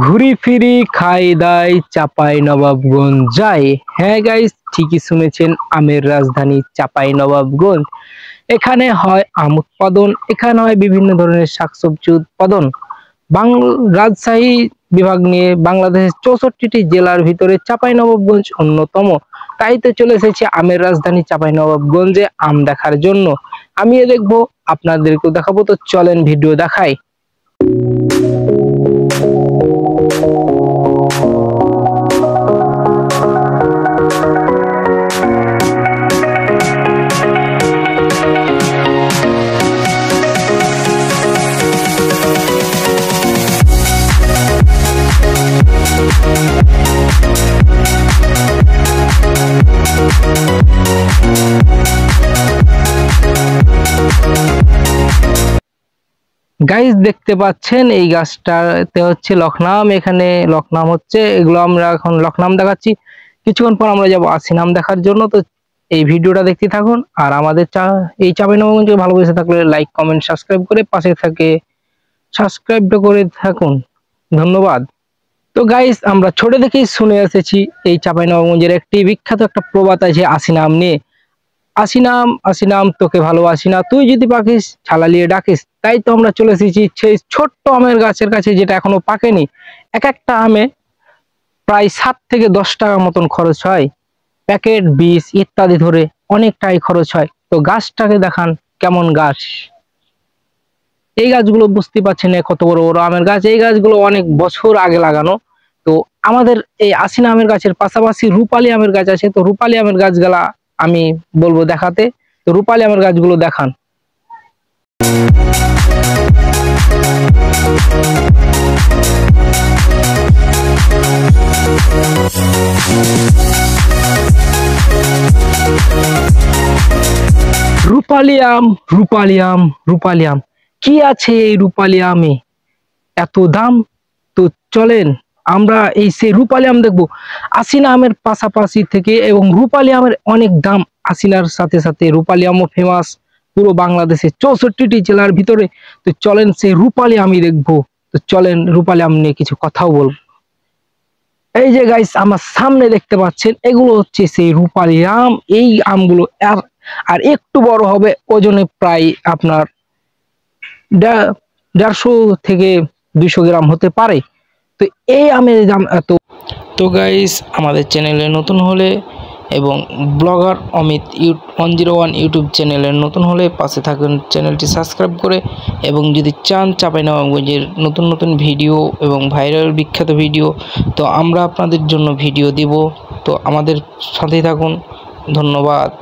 ঘুরি ফিরি খাই দাই চাপাই নবাবগঞ্জ যাই। হ্যাঁ গাইস, ঠিকই শুনেছেন, আমের রাজধানী চাপাই নবাবগঞ্জ। এখানে হয় আম উৎপাদন, এখানে হয় বিভিন্ন ধরনের শাকসবজি উৎপাদন। রাজশাহী বিভাগ নিয়ে বাংলাদেশের 64টি জেলার ভিতরে চাপাই নবাবগঞ্জ অন্যতম। তাই তো চলে এসেছি আমের রাজধানী চাপাই নবাবগঞ্জে আম দেখার জন্য। আমিও দেখবো, আপনাদেরকেও দেখাবো। তো চলেন ভিডিও দেখাই। গাইস, দেখতে পাচ্ছেন এই গাছটাতে হচ্ছে লকনাম। এখানে লকনাম হচ্ছে, এগুলো আমরা এখন লকনাম দেখাচ্ছি। কিছুক্ষণ পর আমরা যাব আসিনাম দেখার জন্য। তো এই ভিডিওটা দেখতে থাকুন। আর আমাদের এই চাঁপাইনবাবগঞ্জকে ভালোবেসে থাকলে লাইক কমেন্ট সাবস্ক্রাইব করে পাশে থাকে সাবস্ক্রাইবটা করে থাকুন। ধন্যবাদ। তো গাইস, আমরা ছোট থেকেই শুনে এসেছি এই চাঁপাইনবাবগঞ্জের একটি বিখ্যাত একটা প্রবাদ আছে আসিনাম নিয়ে। আসিনাম আসিনাম তোকে ভালোবাসি না, তুই যদি পাকিস ছালালিয়ে ডাকিস। তাই তো আমরা চলে এসেছি সেই ছোট্ট আমের গাছের কাছে, যেটা এখনো পাকেনি। এক একটা আমে প্রায় 7 থেকে 10 টাকা মতন খরচ হয়। প্যাকেট, বীজ ইত্যাদি ধরে অনেকটাই খরচ হয়। তো গাছটাকে দেখান কেমন গাছ। এই গাছগুলো বুঝতে পারছেন কত বড় বড় আমের গাছ। এই গাছগুলো অনেক বছর আগে লাগানো। তো আমাদের এই আশিনা আমের গাছের পাশাপাশি রূপালী আমের গাছ আছে। তো রূপালী আমের গাছগুলা আমি বলবো দেখাতে। তো রূপালী আমের গাছগুলো দেখান। রূপালী আম, রূপালী আম, রূপালী আম, কি আছে এই রূপালী আমে এত দাম? তো চলেন আমরা এই সেই রূপালী আম দেখবো। আশিনা আমের পাশাপাশি থেকে এবং রূপালী আমের অনেক দাম। আশিনার সাথে সাথে রূপালী আমও ফেমাস পুরো বাংলাদেশে 64টি জেলার ভিতরে। তো চলেন সেই রূপালী আমই দেখবো। তো চলেন রূপালী আম নিয়ে কিছু কথাও বলবো। এই যে গাইস, আমার সামনে দেখতে পাচ্ছেন, এগুলো হচ্ছে সেই রূপালী আম। এই আমগুলো আর একটু বড় হবে, ওজনে প্রায় আপনার 150 থেকে 200 গ্রাম হতে পারে। তো এই আমের দাম এত। তো গাইস, আমাদের চ্যানেলে নতুন হলে এবং ব্লগার অমিত 101 ইউটিউব চ্যানেলে নতুন হলে পাশে থাকুন, চ্যানেলটি সাবস্ক্রাইব করে। এবং যদি চান চাঁপাইনবাবগঞ্জের নতুন নতুন ভিডিও এবং ভাইরাল বিখ্যাত ভিডিও, তো আমরা আপনাদের জন্য ভিডিও দিব। তো আমাদের সাথেই থাকুন। ধন্যবাদ।